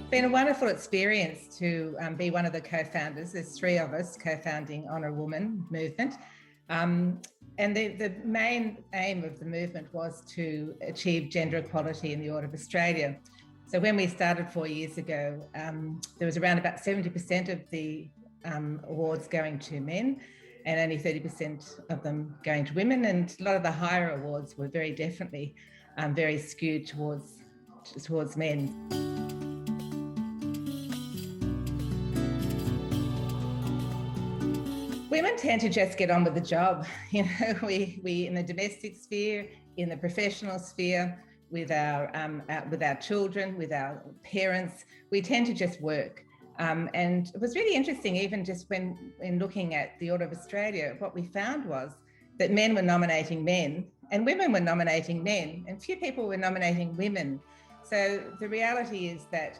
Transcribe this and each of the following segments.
Been a wonderful experience to be one of the co-founders. There's three of us co-founding Honour Woman movement. And the main aim of the movement was to achieve gender equality in the Order of Australia. So when we started 4 years ago, there was around about 70% of the awards going to men and only 30% of them going to women. And a lot of the higher awards were very definitely very skewed towards men. Women tend to just get on with the job. You know, we in the domestic sphere, in the professional sphere, with our children, with our parents, we tend to just work. And it was really interesting, even just when looking at the Order of Australia, what we found was that men were nominating men and women were nominating men, and few people were nominating women. So the reality is that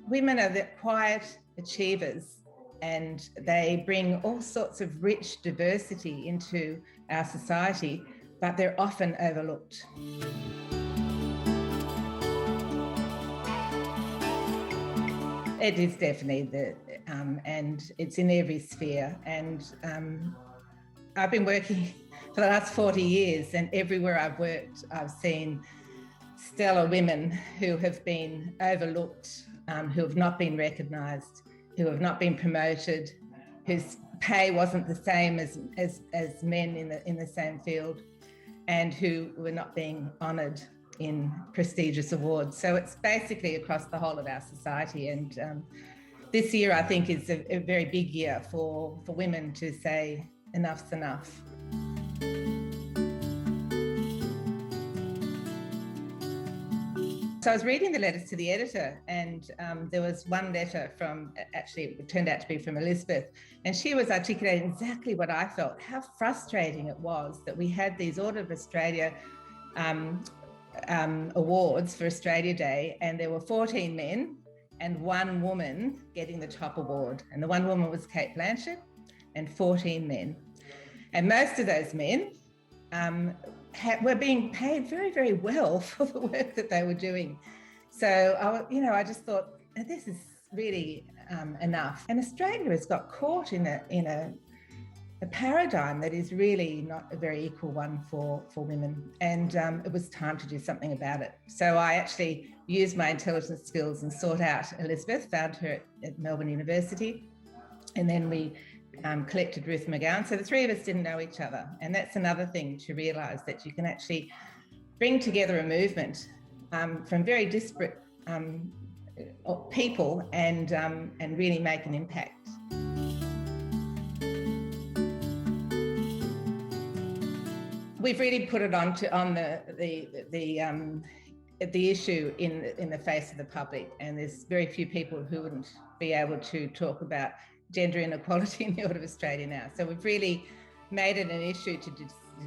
women are the quiet achievers, and they bring all sorts of rich diversity into our society, but they're often overlooked. It is definitely and it's in every sphere. And I've been working for the last 40 years, and everywhere I've worked, I've seen stellar women who have been overlooked, who have not been recognised, who have not been promoted, whose pay wasn't the same as men in the same field, and who were not being honoured in prestigious awards. So it's basically across the whole of our society. And this year, I think, is a very big year for women to say enough's enough. So I was reading the letters to the editor, and there was one letter it turned out to be from Elizabeth, and she was articulating exactly what I felt, how frustrating it was that we had these Order of Australia awards for Australia Day, and there were 14 men and one woman getting the top award. And the one woman was Cate Blanchett, and 14 men. And most of those men were being paid very, very well for the work that they were doing. So, I just thought, this is really enough. And Australia has got caught in a paradigm that is really not a very equal one for women. And it was time to do something about it. So I actually used my intelligence skills and sought out Elizabeth, found her at Melbourne University, and then we collected Ruth McGowan. So the three of us didn't know each other. And that's another thing to realise, that you can actually bring together a movement from very disparate people and really make an impact. We've really put it on the issue in the face of the public, and there's very few people who wouldn't be able to talk about gender inequality in the Order of Australia now. So we've really made it an issue to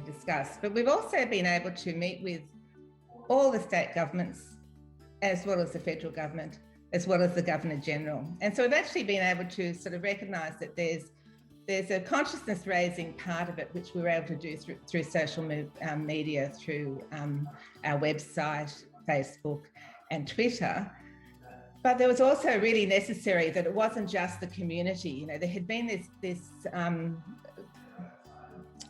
discuss. But we've also been able to meet with all the state governments, as well as the federal government, as well as the Governor-General. And so we've actually been able to sort of recognise that there's a consciousness raising part of it, which we were able to do through social media, through our website, Facebook and Twitter. But there was also really necessary that it wasn't just the community. You know, there had been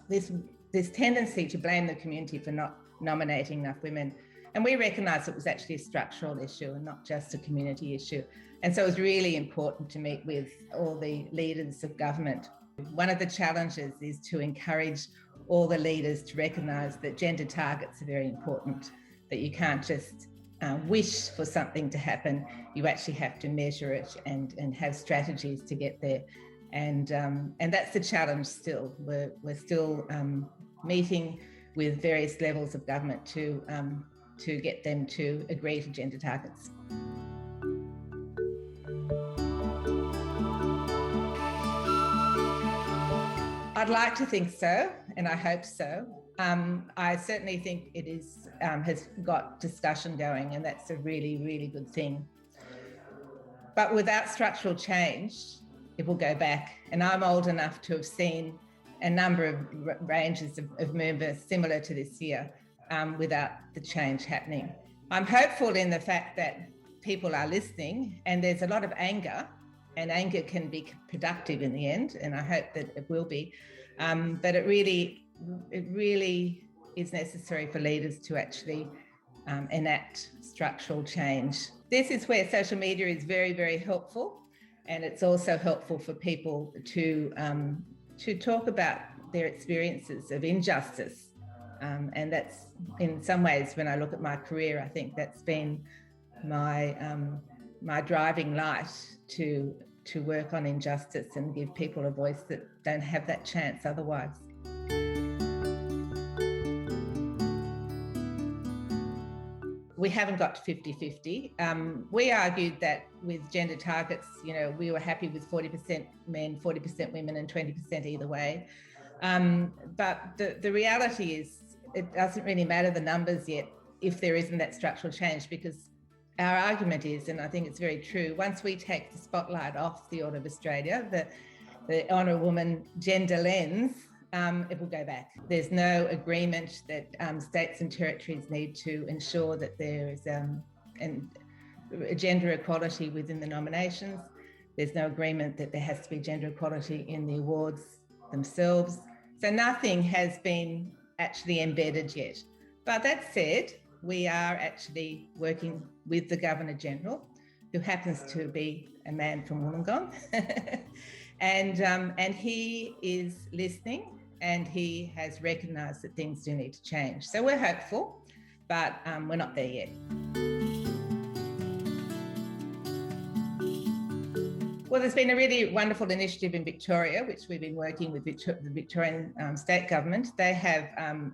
this tendency to blame the community for not nominating enough women. And we recognised it was actually a structural issue and not just a community issue. And so it was really important to meet with all the leaders of government. One of the challenges is to encourage all the leaders to recognise that gender targets are very important, that you can't just wish for something to happen. You actually have to measure it and have strategies to get there. And that's the challenge still. We're still meeting with various levels of government to get them to agree to gender targets. I'd like to think so, and I hope so. I certainly think it has got discussion going, and that's a really, really good thing. But without structural change, it will go back. And I'm old enough to have seen a number of ranges of movements similar to this year without the change happening. I'm hopeful in the fact that people are listening, and there's a lot of anger, and anger can be productive in the end, and I hope that it will be. But it really is necessary for leaders to actually enact structural change. This is where social media is very, very helpful, and it's also helpful for people to talk about their experiences of injustice. And that's, in some ways, when I look at my career, I think that's been my driving light to work on injustice and give people a voice that don't have that chance otherwise. We haven't got to 50-50. We argued that with gender targets, we were happy with 40% men, 40% women, and 20% either way. But the reality is, it doesn't really matter the numbers yet if there isn't that structural change, because our argument is, and I think it's very true, once we take the spotlight off the Order of Australia, the Honour of Woman gender lens, it will go back. There's no agreement that states and territories need to ensure that there is gender equality within the nominations. There's no agreement that there has to be gender equality in the awards themselves. So nothing has been actually embedded yet. But that said, we are actually working with the Governor-General, who happens to be a man from Wollongong. and he is listening, and he has recognised that things do need to change. So we're hopeful, but we're not there yet. Well, there's been a really wonderful initiative in Victoria, which we've been working with the Victorian state government. They have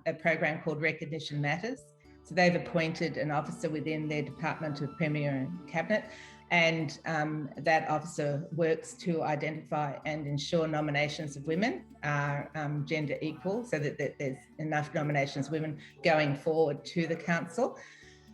a program called Recognition Matters. So they've appointed an officer within their Department of Premier and Cabinet, and that officer works to identify and ensure nominations of women are gender equal, so that there's enough nominations of women going forward to the council.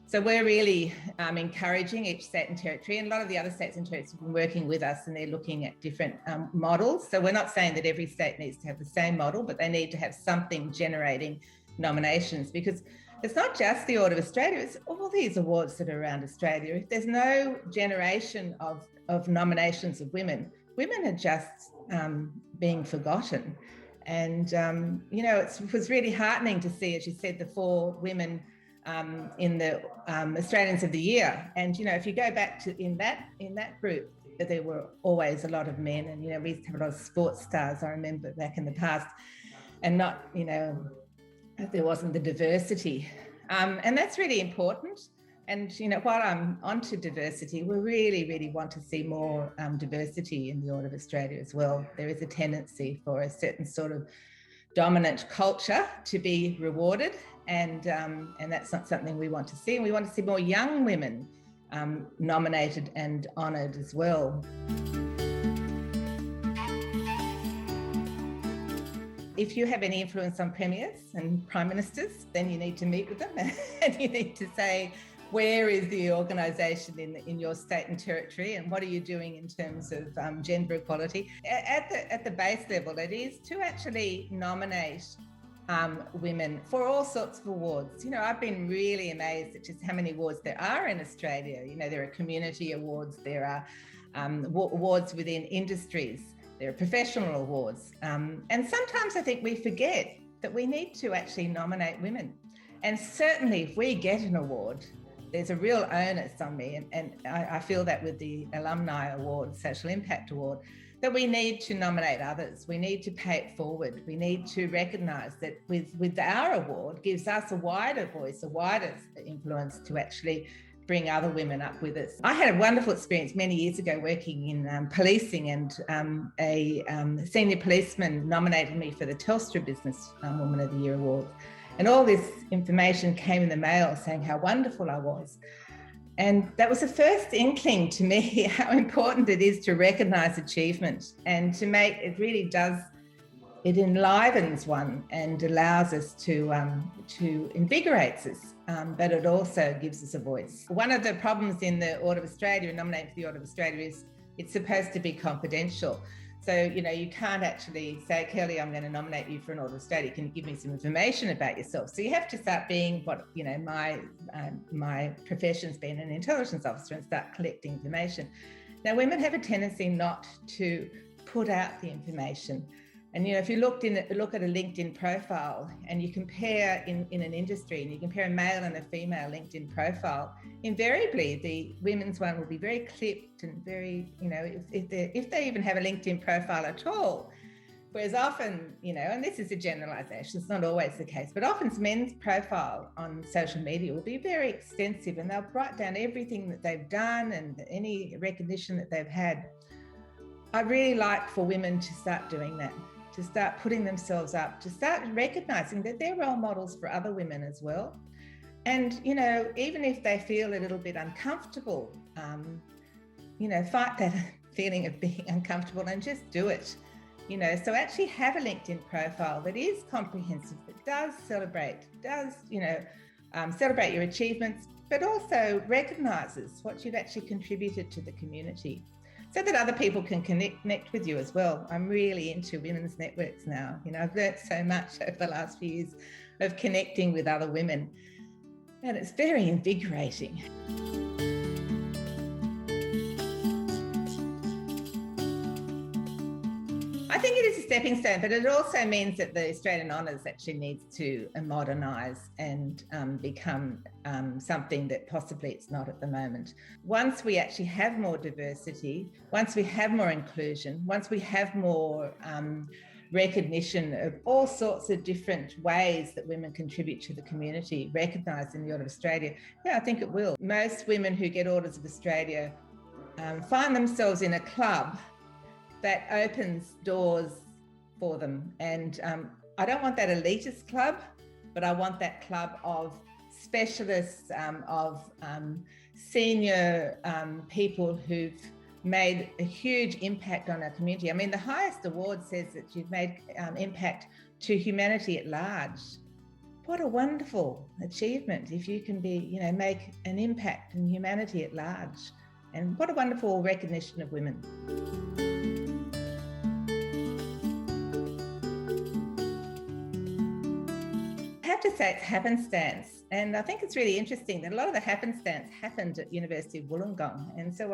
So we're really encouraging each state and territory, and a lot of the other states and territories have been working with us, and they're looking at different models. So we're not saying that every state needs to have the same model, but they need to have something generating nominations, because it's not just the Order of Australia, it's all these awards that are around Australia. If there's no generation of nominations of women, women are just being forgotten. And, it was really heartening to see, as you said, the 4 women in the Australians of the Year. And, if you go back to in that group, there were always a lot of men, and, we used to have a lot of sports stars, I remember back in the past, and not, there wasn't the diversity. And that's really important. And, while I'm onto diversity, we really, really want to see more diversity in the Order of Australia as well. There is a tendency for a certain sort of dominant culture to be rewarded, and that's not something we want to see. And we want to see more young women nominated and honoured as well. If you have any influence on premiers and prime ministers, then you need to meet with them and you need to say, where is the organisation in your state and territory, and what are you doing in terms of gender equality? At the base level, it is to actually nominate women for all sorts of awards. I've been really amazed at just how many awards there are in Australia. There are community awards, there are awards within industries, there are professional awards. And sometimes I think we forget that we need to actually nominate women. And certainly if we get an award, there's a real onus on me, and I feel that with the Alumni Award, Social Impact Award, that we need to nominate others. We need to pay it forward. We need to recognise that with our award gives us a wider voice, a wider influence to actually bring other women up with us. I had a wonderful experience many years ago working in policing, and a senior policeman nominated me for the Telstra Business Woman of the Year Award. And all this information came in the mail saying how wonderful I was. And that was the first inkling to me how important it is to recognise achievement, and to make it really does, it enlivens one and allows us to invigorates us, but it also gives us a voice. One of the problems in the Order of Australia, and nominating for the Order of Australia, is it's supposed to be confidential. So, you can't actually say, Kelly, I'm going to nominate you for an Order of Australia. Can you give me some information about yourself? So you have to start being what, my profession's been an intelligence officer, and start collecting information. Now, women have a tendency not to put out the information. And, if you look at a LinkedIn profile and you compare in an industry, and you compare a male and a female LinkedIn profile, invariably the women's one will be very clipped and very, if they even have a LinkedIn profile at all. Whereas often, and this is a generalization, it's not always the case, but often men's profile on social media will be very extensive, and they'll write down everything that they've done and any recognition that they've had. I really like for women to start doing that, to start putting themselves up, to start recognizing that they're role models for other women as well. And, even if they feel a little bit uncomfortable, fight that feeling of being uncomfortable and just do it. So actually have a LinkedIn profile that is comprehensive, that does celebrate your achievements, but also recognises what you've actually contributed to the community, so that other people can connect with you as well. I'm really into women's networks now. I've learnt so much over the last few years of connecting with other women, and it's very invigorating. I think it is a stepping stone, but it also means that the Australian Honours actually needs to modernise and become something that possibly it's not at the moment. Once we actually have more diversity, once we have more inclusion, once we have more recognition of all sorts of different ways that women contribute to the community, recognised in the Order of Australia, I think it will. Most women who get Orders of Australia find themselves in a club that opens doors for them. And I don't want that elitist club, but I want that club of specialists, of senior people who've made a huge impact on our community. I mean, the highest award says that you've made impact to humanity at large. What a wonderful achievement if you can make an impact in humanity at large. And what a wonderful recognition of women. I have to say it's happenstance, and I think it's really interesting that a lot of the happenstance happened at University of Wollongong. And so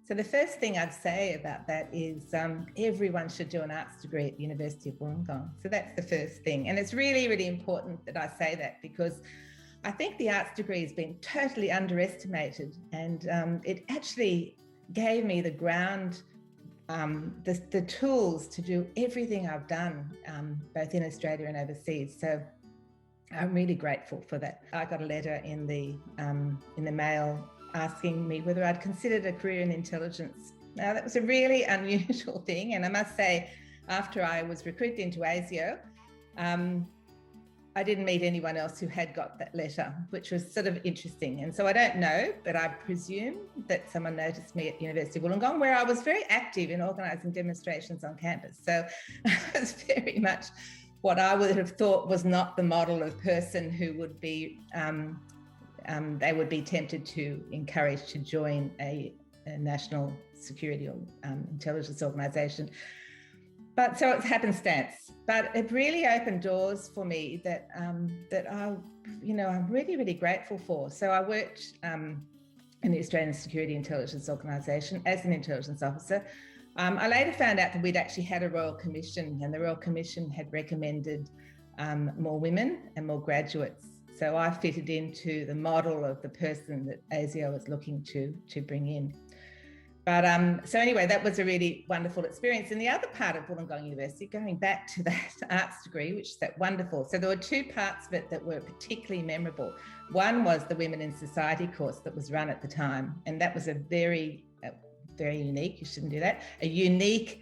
so the first thing I'd say about that is everyone should do an arts degree at the University of Wollongong. So that's the first thing, and it's really, really important that I say that, because I think the arts degree has been totally underestimated, and it actually gave me the ground, the tools to do everything I've done, both in Australia and overseas. So I'm really grateful for that. I got a letter in the mail asking me whether I'd considered a career in intelligence. Now, that was a really unusual thing, and I must say, after I was recruited into ASIO, I didn't meet anyone else who had got that letter, which was sort of interesting. And so I don't know, but I presume that someone noticed me at the University of Wollongong, where I was very active in organising demonstrations on campus. So I was very much what I would have thought was not the model of person who would be, they would be tempted to encourage to join a national security or intelligence organisation. But so it's happenstance. But it really opened doors for me that I'm really, really grateful for. So I worked in the Australian Security Intelligence Organisation as an intelligence officer. I later found out that we'd actually had a Royal Commission, and the Royal Commission had recommended more women and more graduates. So I fitted into the model of the person that ASIO was looking to bring in. But so anyway, that was a really wonderful experience. And the other part of Wollongong University, going back to that arts degree, which is that wonderful. So there were two parts of it that were particularly memorable. One was the Women in Society course that was run at the time. And that was a very unique, you shouldn't do that, a unique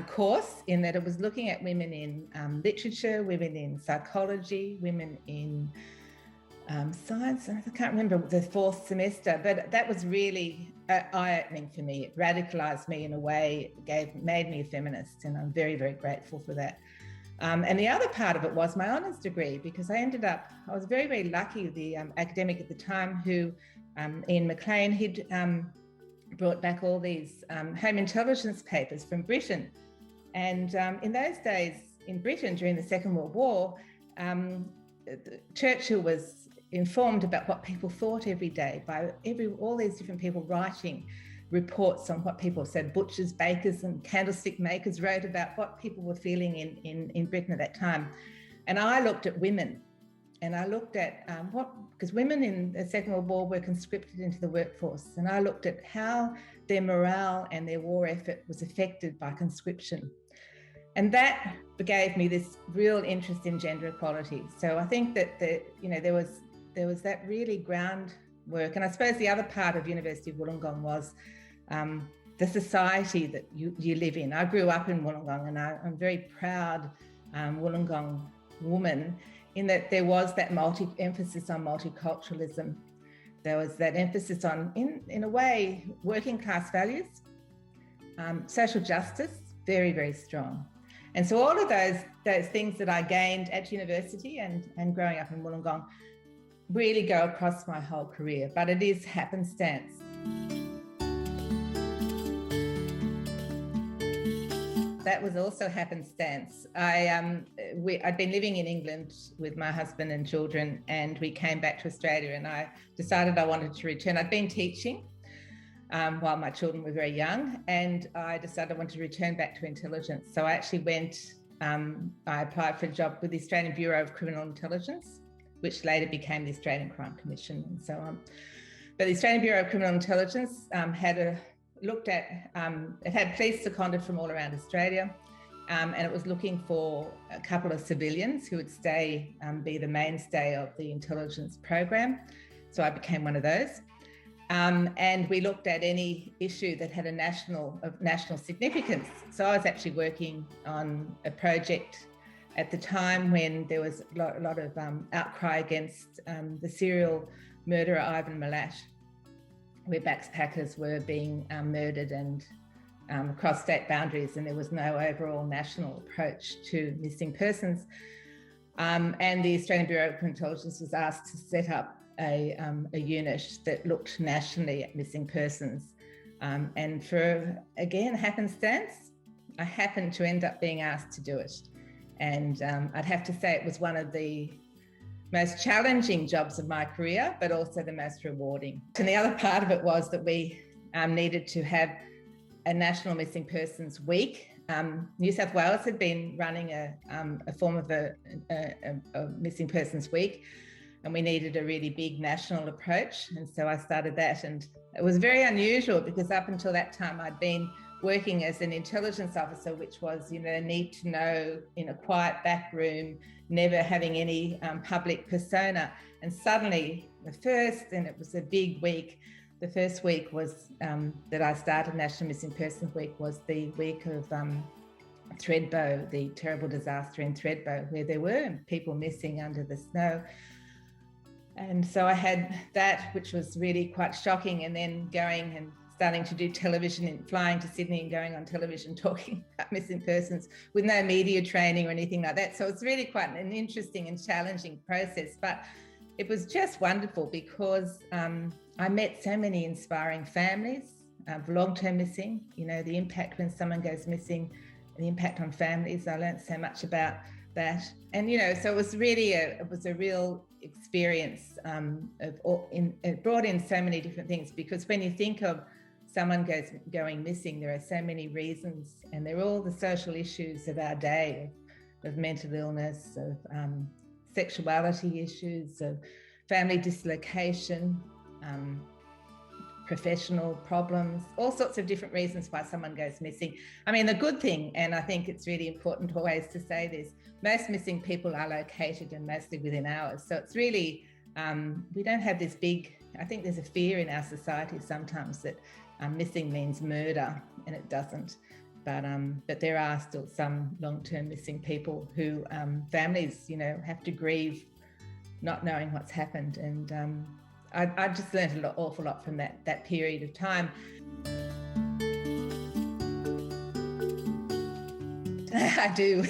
course in that it was looking at women in literature, women in psychology, women in science. I can't remember the fourth semester, but that was really eye-opening for me. It radicalised me in a way, made me a feminist, and I'm very, very grateful for that. And the other part of it was my honours degree, because I was very, very lucky. The academic at the time, who Ian McLean, brought back all these home intelligence papers from Britain. And in those days in Britain during the Second World War, Churchill was informed about what people thought every day by all these different people writing reports on what people said. Butchers, bakers and candlestick makers wrote about what people were feeling in Britain at that time. And I looked at women, and I looked at because women in the Second World War were conscripted into the workforce, and I looked at how their morale and their war effort was affected by conscription. And that gave me this real interest in gender equality. So I think that there was that really groundwork. And I suppose the other part of University of Wollongong was the society that you live in. I grew up in Wollongong, and I'm very proud Wollongong woman in that there was that emphasis on multiculturalism. There was that emphasis on, in a way, working class values, social justice, very, very strong. And so all of those things that I gained at university and growing up in Wollongong really go across my whole career, but it is happenstance. That was also happenstance. I'd been living in England with my husband and children, and we came back to Australia, and I decided I wanted to return. I'd been teaching while my children were very young, and I decided I wanted to return back to intelligence. So I actually I applied for a job with the Australian Bureau of Criminal Intelligence, which later became the Australian Crime Commission and so on. But the Australian Bureau of Criminal Intelligence it had police seconded from all around Australia, and it was looking for a couple of civilians who would be the mainstay of the intelligence program. So I became one of those. And we looked at any issue that had of national significance. So I was actually working on a project at the time when there was a lot of outcry against the serial murderer Ivan Milat, where backpackers were being murdered and across state boundaries, and there was no overall national approach to missing persons. And the Australian Bureau of Intelligence was asked to set up a unit that looked nationally at missing persons. And for, again, happenstance, I happened to end up being asked to do it. And I'd have to say it was one of the most challenging jobs of my career, but also the most rewarding. And the other part of it was that we needed to have a National Missing Persons Week. New South Wales had been running a form of a Missing Persons Week, and we needed a really big national approach. And so I started that, and it was very unusual because up until that time I'd been working as an intelligence officer, which was, need to know in a quiet back room, never having any public persona. And suddenly and it was a big week, the first week was that I started National Missing Persons Week was the week of Thredbo, the terrible disaster in Thredbo, where there were people missing under the snow. And so I had that, which was really quite shocking, and then going and starting to do television and flying to Sydney and going on television talking about missing persons with no media training or anything like that. So it's really quite an interesting and challenging process, but it was just wonderful because I met so many inspiring families of long-term missing, the impact when someone goes missing, the impact on families. I learned so much about that. And, so it was really a real experience it brought in so many different things, because when you think of someone going missing, there are so many reasons, and they're all the social issues of our day, of mental illness, of sexuality issues, of family dislocation, professional problems, all sorts of different reasons why someone goes missing. I mean, the good thing, and I think it's really important always to say this, most missing people are located and mostly within hours. So it's really, we don't have this big, I think there's a fear in our society sometimes that missing means murder, and it doesn't. But there are still some long-term missing people who families, have to grieve not knowing what's happened. And I just learned an awful lot from that period of time. I do.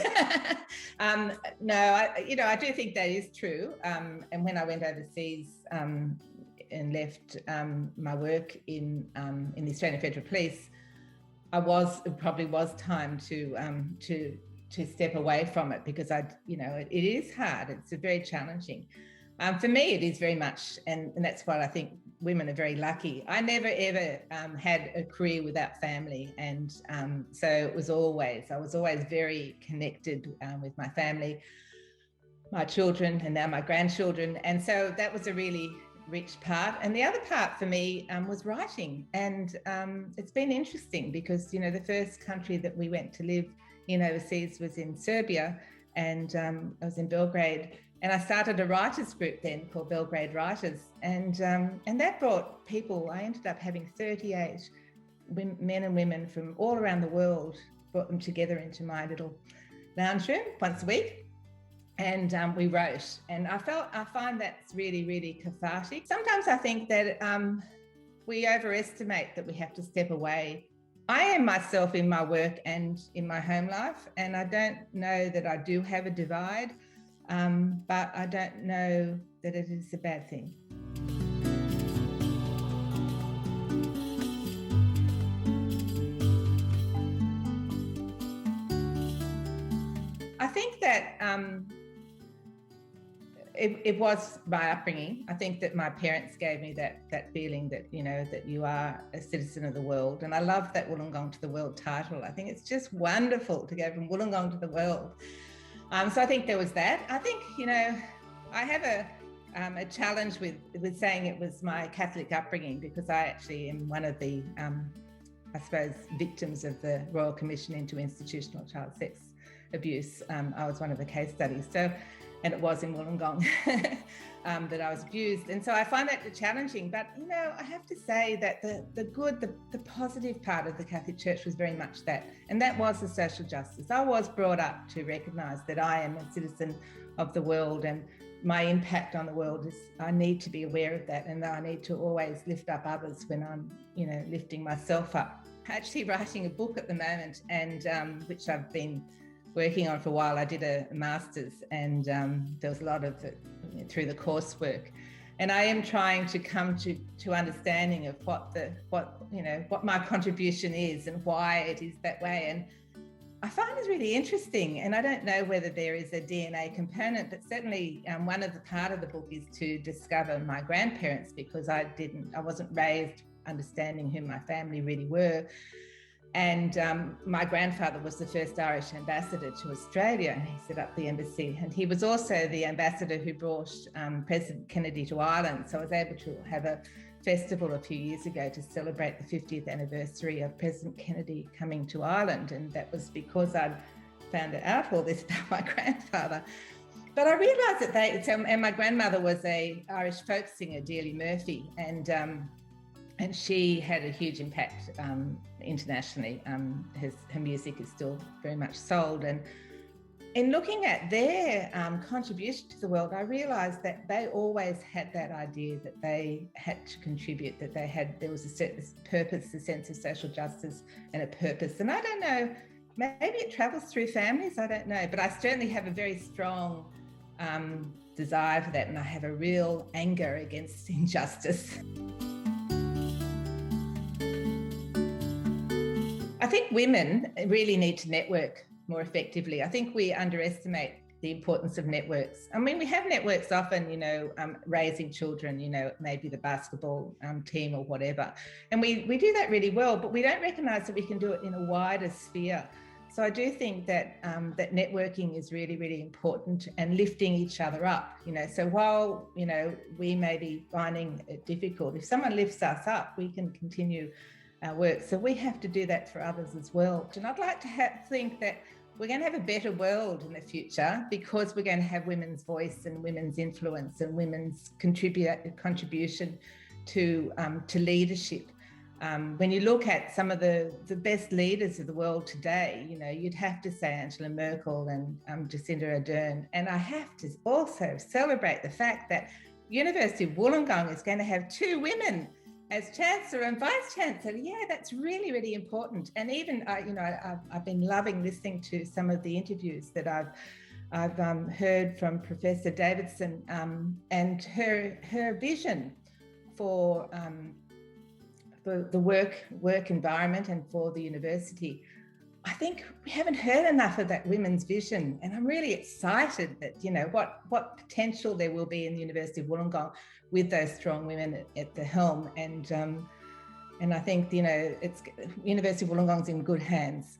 No, I do think that is true. And when I went overseas and left my work in the Australian Federal Police, it probably was time to step away from it, because it is hard. It's very challenging. For me, it is very much, and that's why I think women are very lucky. I never ever had a career without family, and so I was always very connected with my family, my children, and now my grandchildren, and so that was a really rich part. And the other part for me was writing, and it's been interesting because the first country that we went to live in overseas was in Serbia, and I was in Belgrade, and I started a writers group then called Belgrade Writers, and that brought people. I ended up having 38 men and women from all around the world, brought them together into my little lounge room once a week. And we wrote, and I find that's really, really cathartic. Sometimes I think that we overestimate that we have to step away. I am myself in my work and in my home life, and I don't know that I do have a divide, but I don't know that it is a bad thing. I think that it was my upbringing. I think that my parents gave me that feeling that, that you are a citizen of the world. And I love that Wollongong to the World title. I think it's just wonderful to go from Wollongong to the world. So I think there was that. I think, I have a challenge with saying it was my Catholic upbringing, because I actually am one of the, I suppose, victims of the Royal Commission into Institutional Child Sex Abuse. I was one of the case studies. And it was in Wollongong that I was abused. And so I find that challenging. But, I have to say that the positive part of the Catholic Church was very much that. And that was the social justice. I was brought up to recognise that I am a citizen of the world, and my impact on the world is, I need to be aware of that, and that I need to always lift up others when I'm, lifting myself up. Actually writing a book at the moment, and which I've been working on for a while. I did a master's, and there was a lot of it through the coursework, and I am trying to come to understanding of what my contribution is and why it is that way. And I find it really interesting, and I don't know whether there is a DNA component, but certainly one of the part of the book is to discover my grandparents, because I wasn't raised understanding who my family really were. And my grandfather was the first Irish ambassador to Australia, and he set up the embassy. And he was also the ambassador who brought President Kennedy to Ireland. So I was able to have a festival a few years ago to celebrate the 50th anniversary of President Kennedy coming to Ireland. And that was because I'd found out all this about my grandfather. But I realised that and my grandmother was a Irish folk singer, Dearly Murphy, and she had a huge impact internationally. Her music is still very much sold. And in looking at their contribution to the world, I realised that they always had that idea that they had to contribute, that there was a certain purpose, a sense of social justice and a purpose. And I don't know, maybe it travels through families, I don't know, but I certainly have a very strong desire for that, and I have a real anger against injustice. I think women really need to network more effectively. I think we underestimate the importance of networks. I mean, we have networks often, raising children, maybe the basketball team or whatever. And we do that really well, but we don't recognise that we can do it in a wider sphere. So I do think that that networking is really, really important, and lifting each other up, So while, we may be finding it difficult, if someone lifts us up, we can continue our work. So we have to do that for others as well. And I'd like to think that we're going to have a better world in the future, because we're going to have women's voice and women's influence and women's contribution to leadership. When you look at some of the best leaders of the world today, you'd have to say Angela Merkel and Jacinda Ardern. And I have to also celebrate the fact that University of Wollongong is going to have 2 women as Chancellor and Vice Chancellor. Yeah, that's really, really important. And even, I've been loving listening to some of the interviews that I've heard from Professor Davidson, and her vision for the work environment and for the university, I think we haven't heard enough of that women's vision, and I'm really excited that, you know, what potential there will be in the University of Wollongong with those strong women at the helm, and I think, you know, University of Wollongong's in good hands.